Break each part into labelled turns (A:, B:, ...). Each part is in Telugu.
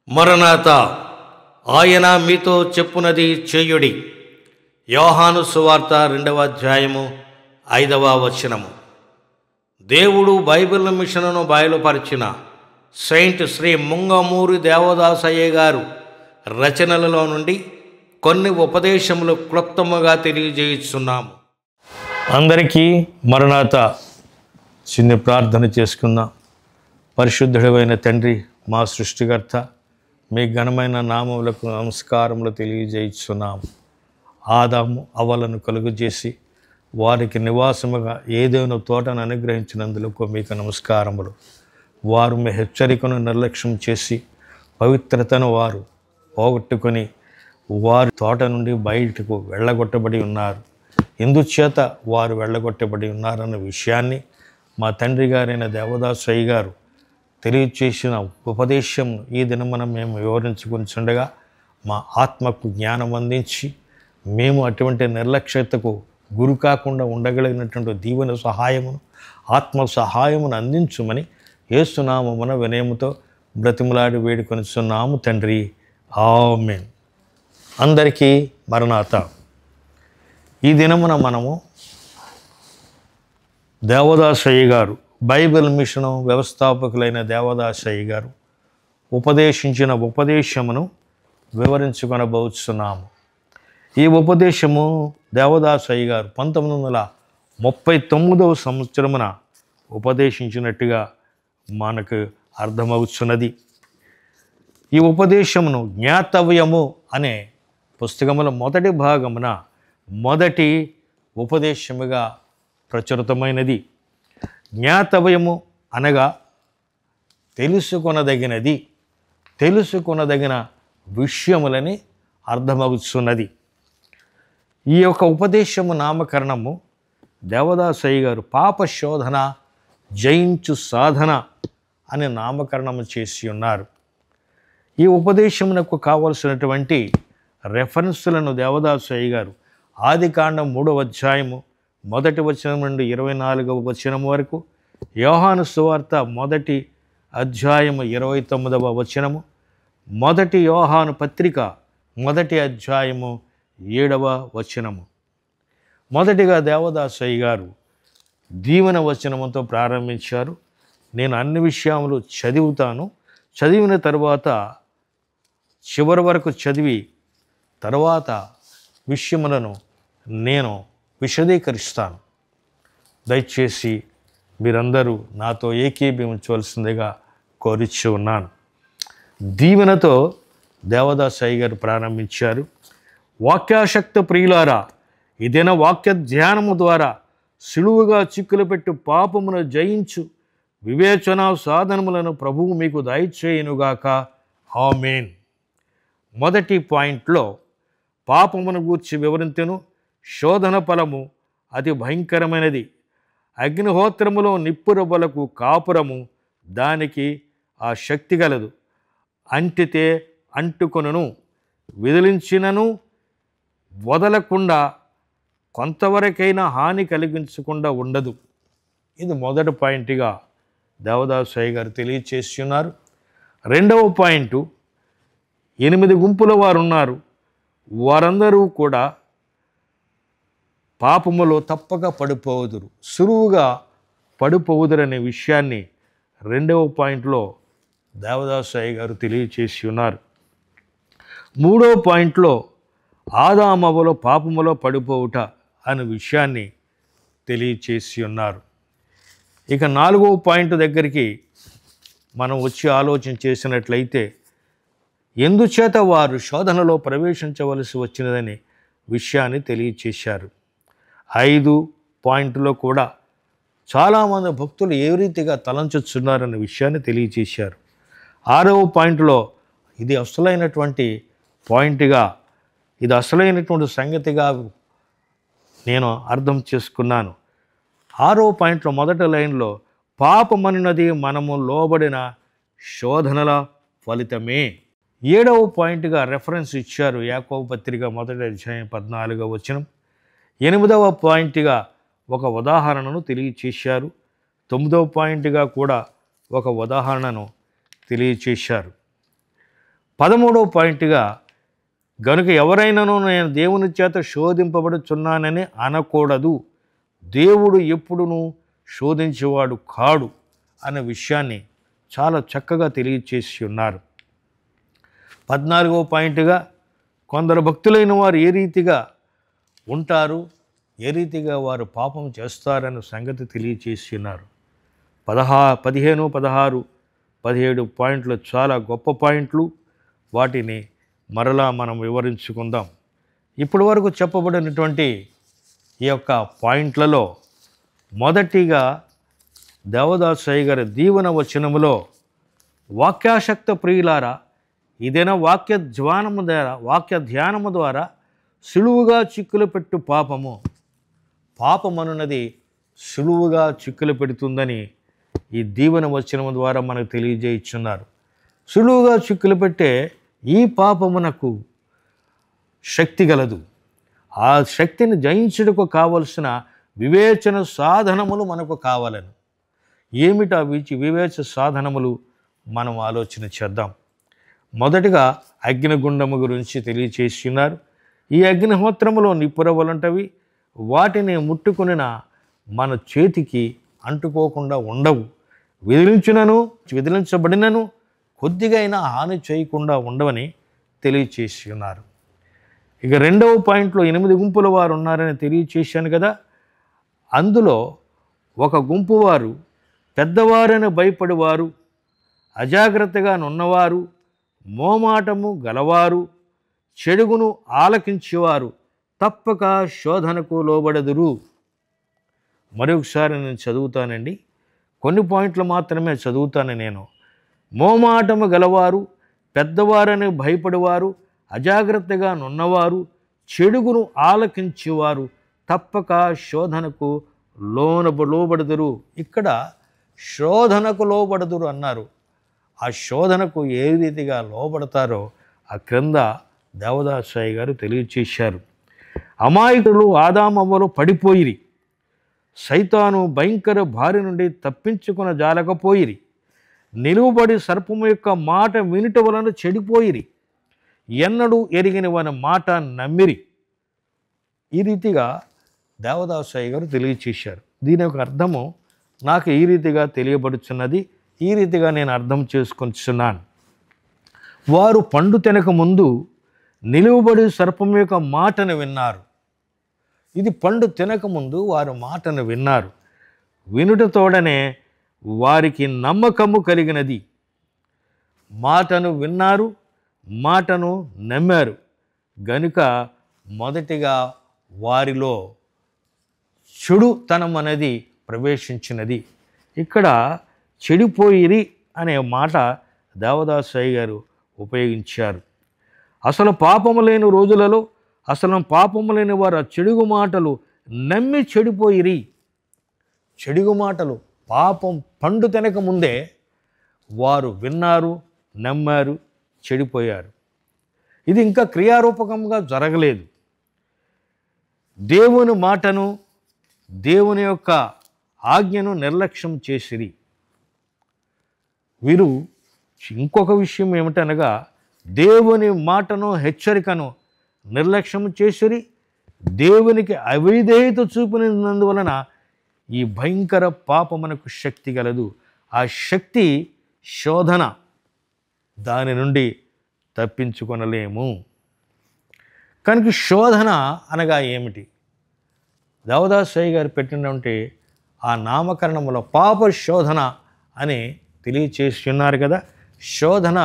A: మరణాత ఆయన మీతో చెప్పునది చేయుడి. యోహాను సువార్త 2వ అధ్యాయము 5వ వచనము. దేవుడు బైబిల్ మిషన్ను బయలుపరిచిన సెయింట్ శ్రీ ముంగమూరి దేవదాసయ్య గారు రచనలలో నుండి కొన్ని ఉపదేశములు క్లుప్తముగా తెలియజేస్తున్నాము. అందరికీ మరణాత. చిన్న ప్రార్థన చేసుకుందాం. పరిశుద్ధుడైన తండ్రి, మా సృష్టికర్త, మీ ఘనమైన నామములకు నమస్కారములు తెలియజేస్తున్నాము. ఆదాము అవ్వలను కలుగజేసి వారికి నివాసముగా ఏదైనా తోటను అనుగ్రహించినందుకు మీకు నమస్కారములు. వారు మీ హెచ్చరికను నిర్లక్ష్యం చేసి పవిత్రతను వారు పోగొట్టుకొని వారి తోట నుండి బయటకు వెళ్ళగొట్టబడి ఉన్నారు. ఎందుచేత వారు వెళ్ళగొట్టబడి ఉన్నారన్న విషయాన్ని మా తండ్రి గారైన దేవదాసయ్య గారు తెలియచేసిన ఉపదేశం ఈ దినమున మేము వివరించుకుంటుండగా మా ఆత్మకు జ్ఞానం అందించి మేము అటువంటి నిర్లక్ష్యతకు గురి కాకుండా ఉండగలిగినటువంటి దీవెన సహాయమును, ఆత్మ సహాయమును అందించుమని యేసునామమున వినయముతో బ్రతిమలాడి వేడుకొనిచున్నాము తండ్రి. ఆమేన్. అందరికీ మరణాత. ఈ దినమున మనము దేవదాసయ్య గారు, బైబిల్ మిషను వ్యవస్థాపకులైన దేవదాసయ్య గారు ఉపదేశించిన ఉపదేశమును వివరించుకొనబోతున్నాము. ఈ ఉపదేశము దేవదాసయ్య గారు 1939వ సంవత్సరమున ఉపదేశించినట్టుగా మనకు అర్థమవుతున్నది. ఈ ఉపదేశమును జ్ఞాతవ్యము అనే పుస్తకముల మొదటి భాగమున మొదటి ఉపదేశముగా ప్రచురితమైనది. జ్ఞాతవ్యము అనగా తెలుసుకొనదగిన విషయములని అర్థమవుతున్నది. ఈ యొక్క ఉపదేశము నామకరణము దేవదాసయ్య గారు పాప శోధన జయించు సాధన అనే నామకరణము చేసి ఉన్నారు. ఈ ఉపదేశమునకు కావలసినటువంటి రెఫరెన్సులను దేవదాసయ్య గారు ఆదికాండం 3వ అధ్యాయము 1వ వచనం నుండి 24వ వచనం వరకు, యోహాను సువార్త 1వ అధ్యాయము 29వ వచనము, 1 యోహాను పత్రిక 1వ అధ్యాయము 7వ వచనము. మొదటిగా దేవదాసయ్య గారు దీవెన వచనముతో ప్రారంభించారు. నేను అన్ని విషయములు చదువుతాను, చదివిన తర్వాత చివరి వరకు చదివి తర్వాత విషయములను నేను విశదీకరిస్తాను. దయచేసి మీరందరూ నాతో ఏకీభవించవలసిందిగా కోరిచి ఉన్నాను. దీవెనతో దేవదాసయ్య గారు ప్రారంభించారు. వాక్యాసక్త ప్రియులారా, ఇదైనా వాక్య ధ్యానము ద్వారా సులువుగా చిక్కులు పెట్టు పాపమును జయించు వివేచన సాధనములను ప్రభువు మీకు దయచేయునుగాక. ఆమేన్. మొదటి పాయింట్లో పాపమును గూర్చి వివరించెను. శోధన ఫలము అతి భయంకరమైనది. అగ్నిహోత్రములో నిప్పురవ్వలకు కాపురము, దానికి ఆ శక్తి గలదు. అంటితే అంటుకొనును, విదిలించినను వదలకుండా కొంతవరకైనా హాని కలిగించకుండా ఉండదు. ఇది మొదటి పాయింట్గా దేవదాసయ్య గారు తెలియచేసి ఉన్నారు. రెండవ పాయింట్, 8 గుంపుల వారు ఉన్నారు. వారందరూ కూడా పాపములో తప్పక పడిపోవుదురు, సులువుగా పడిపోవుదురనే విషయాన్ని రెండవ పాయింట్లో దేవదాసయ్య గారు తెలియచేసి ఉన్నారు. మూడవ పాయింట్లో ఆదామవ్వలో పాపములో పడిపోవుట అనే విషయాన్ని తెలియచేసి ఉన్నారు. ఇక 4వ పాయింట్ దగ్గరికి మనం వచ్చి ఆలోచన చేసినట్లయితే ఎందుచేత వారు శోధనలో ప్రవేశించవలసి వచ్చినదని విషయాన్ని తెలియచేశారు. 5 పాయింట్లో కూడా చాలామంది భక్తులు ఏ రీతిగా తలంచుతున్నారన్న విషయాన్ని తెలియచేశారు. 6వ పాయింట్లో ఇది అసలైనటువంటి పాయింట్గా, ఇది అసలైనటువంటి సంగతిగా నేను అర్థం చేసుకున్నాను. 6వ పాయింట్లో మొదటి లైన్లో పాపమనున్నది మనము లోబడిన శోధనల ఫలితమే. 7వ పాయింట్గా రెఫరెన్స్ ఇచ్చారు యాకోబు పత్రిక 1వ అధ్యాయం 14వ వచనం. 8వ పాయింట్గా ఒక ఉదాహరణను తెలియచేశారు. 9వ పాయింట్గా కూడా ఒక ఉదాహరణను తెలియచేశారు. 13వ పాయింట్గా, గనుక ఎవరైనాను నేను దేవుని చేత శోధింపబడుచున్నానని అనకూడదు, దేవుడు ఎప్పుడునూ శోధించేవాడు కాడు అనే విషయాన్ని చాలా చక్కగా తెలియచేసి ఉన్నారు. 14వ పాయింట్గా, కొందరు భక్తులైన వారు ఏ రీతిగా ఉంటారు, ఏ రీతిగా వారు పాపం చేస్తారనే సంగతి తెలియచేసి ఉన్నారు. 15, 16, 17 పాయింట్లు చాలా గొప్ప పాయింట్లు. వాటిని మరలా మనం వివరించుకుందాం. ఇప్పటి వరకు చెప్పబడినటువంటి ఈ యొక్క పాయింట్లలో మొదటిగా దేవదాసయ్య గారి దీవెన వచనములో, వాక్యాసక్త ప్రియులారా, ఇదేనా వాక్య ధ్యానము ద్వారా సులువుగా చిక్కులు పెట్టు పాపమనున్నది సులువుగా చిక్కులు పెడుతుందని ఈ దీవెన వచనము ద్వారా మనకు తెలియజేయుచున్నారు. సులువుగా చిక్కులు పెట్టే ఈ పాపమునకు శక్తి గలదు. ఆ శక్తిని జయించుటకు కావలసిన వివేచన సాధనములు మనకు కావాలని. ఏమిటా వివేచన సాధనములు మనం ఆలోచన చేద్దాం. మొదటిగా అగ్నిగుండము గురించి తెలియచేస్తున్నారు. ఈ అగ్నిహోత్రములో నిప్పురవలంటవి వాటిని ముట్టుకునిన మన చేతికి అంటుకోకుండా ఉండవు. విదిలించబడినను కొద్దిగా అయినా హాని చేయకుండా ఉండవని తెలియచేసి ఉన్నారు. ఇక 2వ పాయింట్లో 8 గుంపుల వారు ఉన్నారని తెలియచేశాను కదా. అందులో ఒక గుంపు వారు పెద్దవారని భయపడేవారు, అజాగ్రత్తగా నున్నవారు, మోమాటము గలవారు, చెడుగును ఆలకించేవారు తప్పక శోధనకు లోబడదురు. మరొకసారి నేను చదువుతానండి, కొన్ని పాయింట్లు మాత్రమే చదువుతాను నేను. మోమాటము గలవారు, పెద్దవారని భయపడేవారు, అజాగ్రత్తగా నున్నవారు, చెడుగును ఆలకించేవారు తప్పక శోధనకు లోబడదురు. ఇక్కడ శోధనకు లోబడదురు అన్నారు. ఆ శోధనకు ఏ రీతిగా లోబడతారో ఆ క్రింద దేవదాసయ్య గారు తెలియచేశారు. అమాయకులు ఆదామవ్వలు పడిపోయిరి, సైతాను భయంకర భార్య నుండి తప్పించుకున్న జాలకపోయిరి, నిలువబడి సర్పము యొక్క మాట వినుట వలన చెడిపోయిరి, ఎన్నడూ ఎరిగిన వాని మాట నమ్మిరి. ఈ రీతిగా దేవదాసయ్య గారు తెలియచేశారు. దీని యొక్క అర్థము నాకు ఈ రీతిగా తెలియబడుచున్నది. ఈ రీతిగా నేను అర్థం చేసుకొనిచున్నాను. వారు పండు తినక ముందు నిలువబడి సర్పం యొక్క మాటను విన్నారు. ఇది పండు తినకముందు వారు మాటను విన్నారు. వినుటతోడనే వారికి నమ్మకము కలిగినది. మాటను విన్నారు, మాటను నమ్మారు గనుక మొదటిగా వారిలో చెడుతనం అనేది ప్రవేశించినది. ఇక్కడ చెడిపోయిరి అనే మాట దేవదాసయ్య గారు ఉపయోగించారు. అసలు పాపము లేని రోజులలో పాపము లేని వారు ఆ చెడుగు మాటలు నమ్మి చెడిపోయిరి. చెడుగు మాటలు పాపం పండు తినక ముందే వారు విన్నారు, నమ్మారు, చెడిపోయారు. ఇది ఇంకా క్రియారూపకంగా జరగలేదు. దేవుని మాటను, దేవుని యొక్క ఆజ్ఞను నిర్లక్ష్యం చేసిరి. వీరు ఇంకొక విషయం ఏమిటనగా దేవుని మాటను, హెచ్చరికను నిర్లక్ష్యం చేసిరి. దేవునికి అవిధేయత చూపినందువలన ఈ భయంకర పాపమునకు శక్తి గలదు. ఆ శక్తి శోధన. దాని నుండి తప్పించుకొనలేము. కనుక శోధన అనగా ఏమిటి? దేవదాసయ్య గారు పెట్టినటువంటి ఆ నామకరణములో పాప శోధన అని తెలియచేస్తున్నారు కదా. శోధన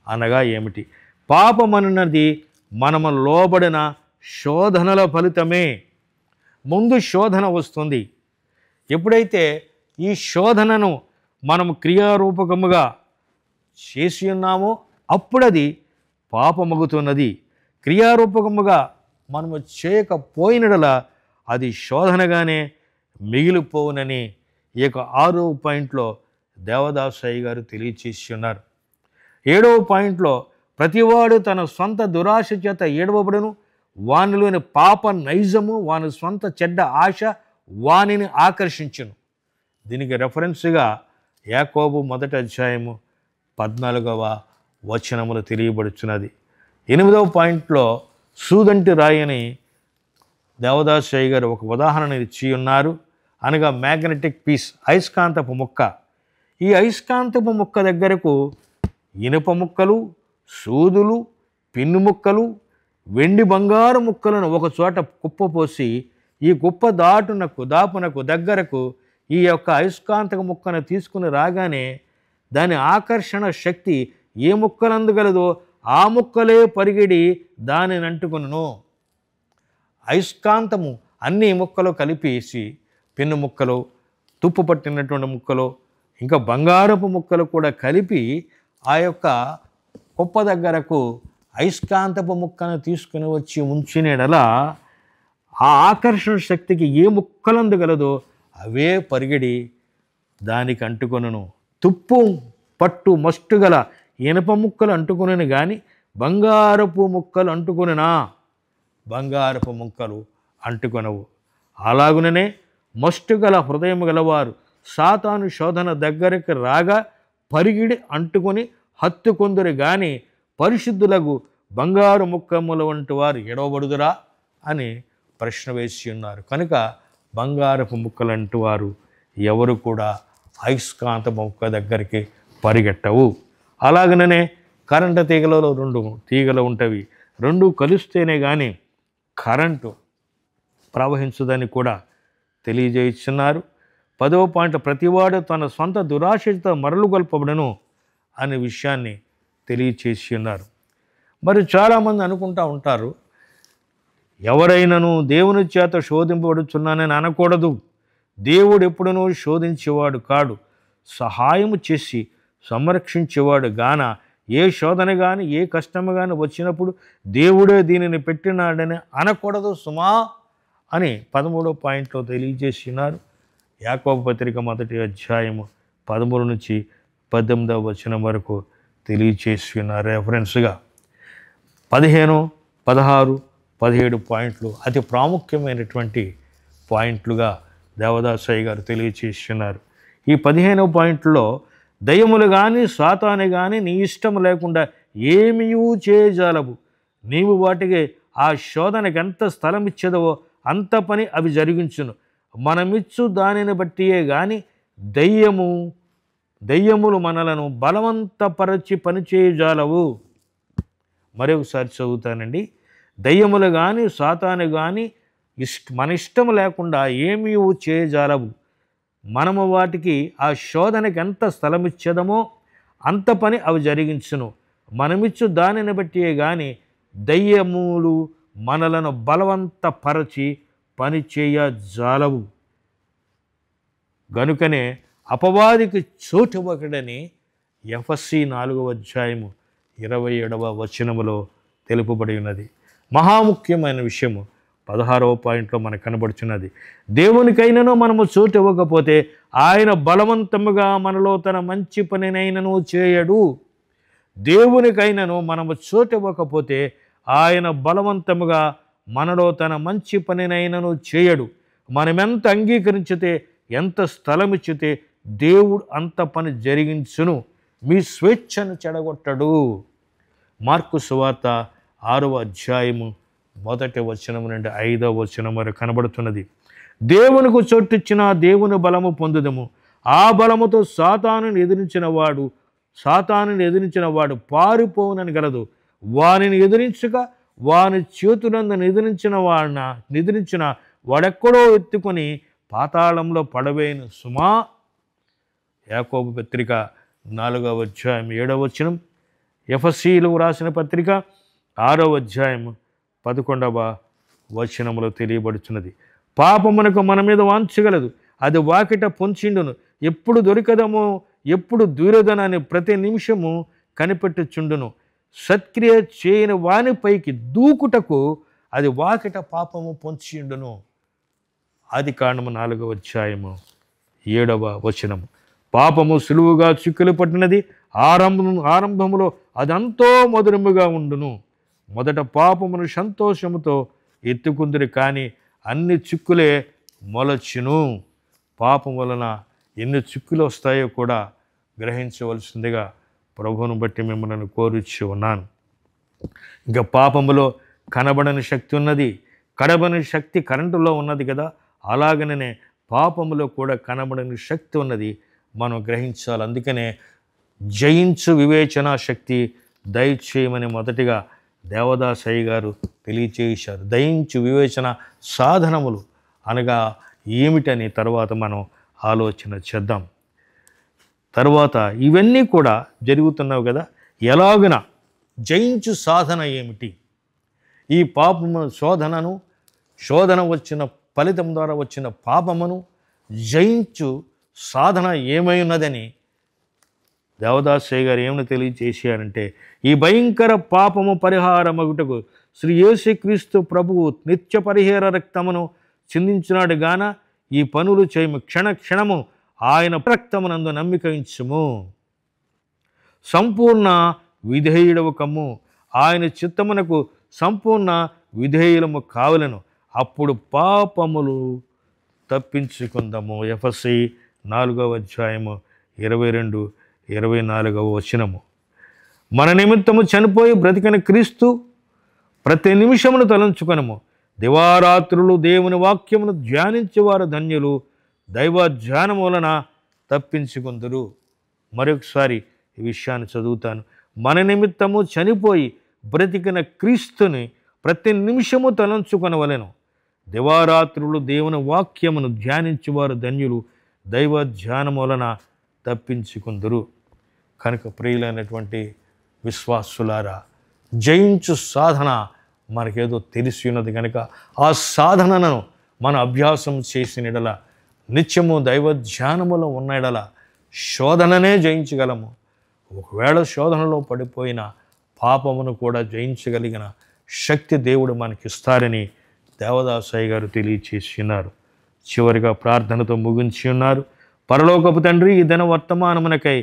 A: అనగా ఏమిటి? పాపమన్నది మనము లోబడిన శోధనల ఫలితమే. ముందు శోధన వస్తుంది. ఎప్పుడైతే ఈ శోధనను మనము క్రియారూపకముగా చేసి ఉన్నామో అప్పుడది పాపమగుతున్నది. క్రియారూపకముగా మనము చేయకపోయినడల అది శోధనగానే మిగిలిపోవునని ఈ యొక్క 6వ పాయింట్లో దేవదాసయ్య గారు తెలియచేసి ఉన్నారు. 7వ పాయింట్లో ప్రతివాడు తన సొంత దురాశ చేత ఏడవబడును, వానిలోని పాప నైజము, వాని సొంత చెడ్డ ఆశ వానిని ఆకర్షించును. దీనికి రెఫరెన్స్గా యాకోబు 1వ అధ్యాయము 14వ వచనములు తెలియబడుచున్నది. 8వ పాయింట్లో సూదంటి రాయని దేవదాసయ్య గారు ఒక ఉదాహరణ ఇచ్చి ఉన్నారు. అనగా మ్యాగ్నెటిక్ పీస్, అయస్కాంతపు ముక్క. ఈ అయస్కాంతపు ముక్క దగ్గరకు ఇనుప ముక్కలు, సూదులు, పిన్ను ముక్కలు, వెండి బంగారు ముక్కలను ఒక చోట కుప్పపోసి ఈ కుప్ప దాపునకు దగ్గరకు ఈ యొక్క అయస్కాంతక ముక్కను తీసుకుని రాగానే దాని ఆకర్షణ శక్తి ఏ ముక్కలందుగలదో ఆ ముక్కలే పరిగిడి దానిని అంటుకొనును. అయస్కాంతము అన్ని ముక్కలు కలిపేసి పెన్ను ముక్కలు, తుప్పు పట్టినటువంటి ముక్కలు, ఇంకా బంగారపు ముక్కలు కూడా కలిపి ఆ యొక్క కుప్ప దగ్గరకు అయస్కాంతపు ముక్కను తీసుకుని వచ్చి ఉంచినడలా ఆ ఆకర్షణ శక్తికి ఏ ముక్కలందు గలదో అవే పరిగెడి దానికి అంటుకొనును. తుప్పు పట్టు మస్టు గల ఇనప ముక్కలు అంటుకొనను కానీ బంగారపు ముక్కలు అంటుకొనినా బంగారపు ముక్కలు అంటుకొనవు. అలాగుననే మస్టు గల హృదయం గలవారు సాతాను శోధన దగ్గరికి రాగా పరిగిడి అంటుకొని హత్తుకొందురు గాని పరిశుద్ధులకు బంగారు ముక్కముల వంటి వారు ఎడవబడుదురా అని ప్రశ్న వేసి ఉన్నారు. కనుక బంగారపు ముక్కలంటూ వారు ఎవరు కూడా అయస్కాంత ముక్క దగ్గరికి పరిగెట్టవు. అలాగనే కరెంటు తీగలలో 2 తీగలు ఉంటవి. 2 కలిస్తేనే కానీ కరెంటు ప్రవహించదని కూడా తెలియజేస్తున్నారు. 10వ పాయింట్ ప్రతివాడు తన సొంత దురాశతో మరలు గొల్పబడను అనే విషయాన్ని తెలియచేసి ఉన్నారు. మరి చాలామంది అనుకుంటూ ఉంటారు, ఎవరైనాను దేవుని చేత శోధింపబడుచున్నానని అనకూడదు. దేవుడు ఎప్పుడునూ శోధించేవాడు కాడు, సహాయము చేసి సంరక్షించేవాడు గాన ఏ శోధన కానీ ఏ కష్టము కానీ వచ్చినప్పుడు దేవుడే దీనిని పెట్టినాడని అనకూడదు సుమా అని 13వ పాయింట్లో తెలియజేసినారు. యాకోబు పత్రిక 1వ అధ్యాయము 13 నుంచి 18వ వచనం వరకు తెలియచేసి ఉన్నారు. రెఫరెన్స్గా 15, 16, 17 పాయింట్లు అతి ప్రాముఖ్యమైనటువంటి పాయింట్లుగా దేవదాసయ్య గారు తెలియచేస్తున్నారు. ఈ 15వ పాయింట్లో దయ్యములు కానీ సాతాను కానీ నీ ఇష్టం లేకుండా ఏమీ చేయజాలవు. నీవు వాటికి ఆ శోధనకి ఎంత స్థలం ఇచ్చేదవో అంత పని అవి జరిగించును. మనమిచ్చు దానిని బట్టియే కానీ దయ్యములు మనలను బలవంతపరచి పనిచేయజాలవు. మరొకసారి చదువుతానండి. దయ్యములు కానీ సాతాను కానీ మన ఇష్టం లేకుండా ఏమీ చేయజాలవు. మనము వాటికి ఆ శోధనకి ఎంత స్థలం ఇచ్చేదమో అంత పని అవి జరిగించును. మనమిచ్చు దానిని బట్టియే కానీ దయ్యములు మనలను బలవంతపరచి పని చేయజాలవు. గనుకనే అపవాదికి చోటు ఇవ్వకడని ఎఫెసీ 4వ అధ్యాయము 27వ వచనములో తెలుపబడి ఉన్నది. మహాముఖ్యమైన విషయము 16వ పాయింట్లో మనకు కనబడుచున్నది. దేవునికైనను మనము చోటు ఇవ్వకపోతే ఆయన బలవంతముగా మనలో తన మంచి పనినైనను చేయడు. దేవునికైనను మనము చోటు ఇవ్వకపోతే ఆయన బలవంతముగా మనలో తన మంచి పనినైనను చేయడు. మనమెంత అంగీకరించితే ఎంత స్థలం ఇచ్చితే దేవుడు అంత పని జరిగించును. మీ స్వేచ్ఛను చెడగొట్టడు. మార్కు సువార్త 6వ అధ్యాయము 1వ వచనం నుండి 5వ వచనం వరకు కనబడుతున్నది. దేవునికి చోటిచ్చిన దేవుని బలము పొందుదము. ఆ బలముతో సాతానుని ఎదిరించిన వాడు పారిపోవునని గలదు. వానిని ఎదిరించక వాని చేతులందు నిద్రించిన వాడెక్కడో ఎత్తుకొని పాతాళంలో పడవేను సుమా. యాకోబు పత్రిక 4వ అధ్యాయం 7వ వచనం, ఎఫెసీయులు రాసిన పత్రిక 6వ అధ్యాయం 11వ వచనములో తెలియబడుచున్నది. పాపమునకు మన మీద వాంచగలదు, అది వాకిట పొంచిండును. ఎప్పుడు దొరికదమో ఎప్పుడు దూరదనని ప్రతి నిమిషము కనిపెట్టుచుండును. సత్క్రియ చేయని వానిపైకి దూకుటకు అది వాకిట పాపము పొంచిండును. ఆదికాండము 4వ అధ్యాయము 7వ వచనము. పాపము సులువుగా చిక్కులు పట్టినది. ఆరంభములో అదంతో మధురముగా ఉండును. మొదట పాపమును సంతోషముతో ఎత్తుకుందురు, కానీ అన్ని చిక్కులే మొలచును. పాపం వలన ఎన్ని చిక్కులు వస్తాయో కూడా గ్రహించవలసిందిగా ప్రభువును బట్టి మిమ్మల్ని కోరుచు ఉన్నాను. ఇంకా పాపములో కనబడని శక్తి ఉన్నది, కనబడని శక్తి కరెంటులో ఉన్నది కదా, అలాగనే పాపములో కూడా కనబడని శక్తి ఉన్నది, మనం గ్రహించాలి. అందుకనే జయించు వివేచన శక్తి దయచేయమని మొదటిగా దేవదాసయ్య గారు తెలియచేశారు. దయించు వివేచన సాధనములు అనగా ఏమిటని తర్వాత మనం ఆలోచన చేద్దాం. తర్వాత ఇవన్నీ కూడా జరుగుతున్నావు కదా, ఎలాగున జయించు సాధన ఏమిటి? ఈ పాపము శోధన వచ్చిన ఫలితం ద్వారా వచ్చిన పాపమును జయించు సాధన ఏమై ఉన్నదని దేవదాసయ్య గారు ఏమని తెలియజేశారంటే, ఈ భయంకర పాపము పరిహారమగుటకు శ్రీ యేసుక్రీస్తు ప్రభువు నిత్య పరిహార రక్తమును చిందించినాడు గాన ఈ పనులు చేయము. క్షణ క్షణము ఆయన రక్తమునందు నమ్మిక ఉంచుము. సంపూర్ణ విధేయుడవు కమ్ము. ఆయన చిత్తమునకు సంపూర్ణ విధేయులము కావలను. అప్పుడు పాపములు తప్పించుకుందాము. ఎఫెసీ 4:22-24 మన నిమిత్తము చనిపోయి బ్రతికిన క్రీస్తు ప్రతి నిమిషమును తలంచుకొనము. దివారాత్రులు దేవుని వాక్యమును ధ్యానించేవారు ధన్యులు, దైవ ధ్యానం వలన తప్పించుకుందరు. మరొకసారి ఈ విషయాన్ని చదువుతాను. మన నిమిత్తము చనిపోయి బ్రతికిన క్రీస్తుని ప్రతి నిమిషము తలంచుకొనవలెను. దివారాత్రులు దేవుని వాక్యమును ధ్యానించేవారు ధన్యులు, దైవ ధ్యానం వలన తప్పించుకుందరు. కనుక ప్రియులైనటువంటి విశ్వాసులారా, జయించు సాధన మనకేదో తెలిసి ఉన్నది కనుక ఆ సాధనను మన అభ్యాసం చేసిన ఎడల, నిత్యము దైవ ధ్యానములో ఉన్న ఎడల శోధననే జయించగలము. ఒకవేళ శోధనలో పడిపోయిన పాపమును కూడా జయించగలిగిన శక్తి దేవుడు మనకిస్తారని దేవదాసయ్య గారు తెలియచేస్తున్నారు. చివరిగా ప్రార్థనతో ముగించి ఉన్నారు. పరలోకపు తండ్రి, ఈ దిన వర్తమానమునకై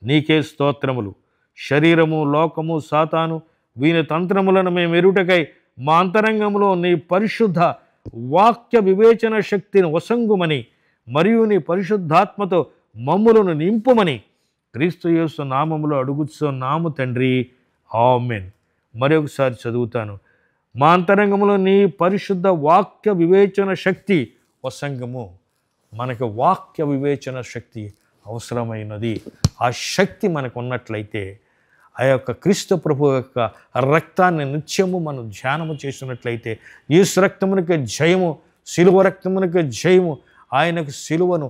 A: నీకే స్తోత్రములు. శరీరము, లోకము, సాతాను వీని తంత్రములను మేము ఎరుటకై మా అంతరంగంలో నీ పరిశుద్ధ వాక్య వివేచన శక్తిని వసంగుమని మరియు నీ పరిశుద్ధాత్మతో మమ్ములను నింపుమని క్రీస్తు యేసు నామములో అడుగుతున్నాము తండ్రి, ఆమేన్. మరొకసారి చదువుతాను. మా అంతరంగంలో నీ పరిశుద్ధ వాక్య వివేచన శక్తి వసంగము. మనకు వాక్య వివేచన శక్తి అవసరమైనది. ఆ శక్తి మనకు ఉన్నట్లయితే ఆ యొక్క క్రీస్తు ప్రభు యొక్క రక్తాన్ని నిత్యము మనం ధ్యానము చేసినట్లయితే యేసు రక్తమునకు జయము, శిలువ రక్తమునకు జయము, ఆయనకు శిలువను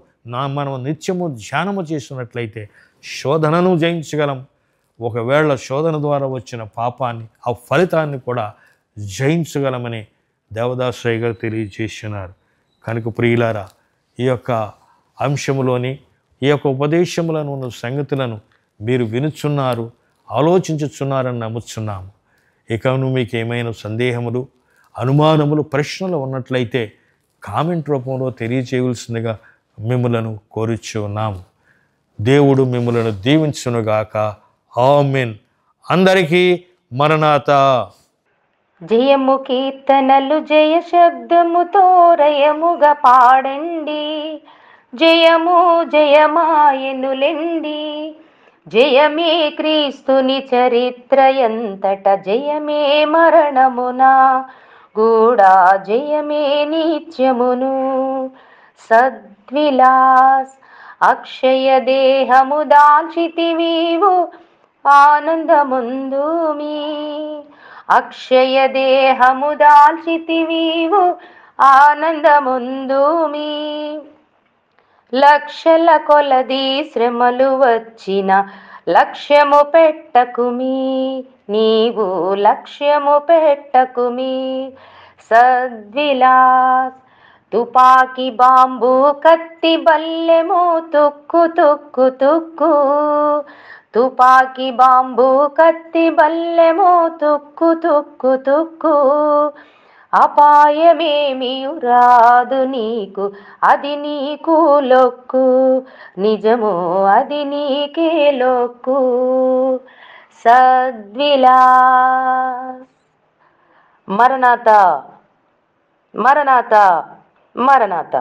A: మనం నిత్యము ధ్యానము చేసినట్లయితే శోధనను జయించగలం. ఒకవేళ శోధన ద్వారా వచ్చిన పాపాన్ని, ఆ ఫలితాన్ని కూడా జయించగలమని దేవదాసయ్య గారు తెలియజేస్తున్నారు. కనుక ప్రియులారా, ఈ యొక్క అంశములోని ఈ యొక్క ఉపదేశములను ఉన్న సంగతులను మీరు వినుచున్నారు, ఆలోచించుచున్నారని నమ్ముచున్నాము. ఇకను మీకు ఏమైనా సందేహములు, అనుమానములు, ప్రశ్నలు ఉన్నట్లయితే కామెంట్ రూపంలో తెలియచేయవలసిందిగా మిమ్మలను కోరుచు ఉన్నాము. దేవుడు మిమ్మలను దీవించునుగాక. ఆమేన్. అందరికీ మరణాతా.
B: జయము కీర్తనలు జయ శబ్దముతో రయముగా పాడండి, జయము జయమాయనులెండి. జయమే క్రీస్తుని చరిత్ర ఎంతట, జయమే మరణమునా గూడా, జయమే నిత్యమును. సద్విలాస్ అక్షయ దేహము దాల్చితివీవు ఆనందముందు మీ, అక్షయ దేహము దాల్చితివీవు ఆనందముందు మీ. లక్షల కొలది శ్రమలు వచ్చిన లక్ష్యము పెట్టకుమీ, నీవు లక్ష్యము పెట్టకుమీ. సద్విలాస్ తుపాకి బాంబు కత్తి బల్లెము తుక్కు తుక్కు తుక్కు, తుపాకి బాంబు కత్తి బల్లెము తుక్కు తుక్కు తుక్కు. అపాయమేమియు రాదు నీకు, అది నీకు లొక్కు, నిజము అది నీకే లొక్కు. సద్విలాస్. మరణాత మరణాత మరణాత.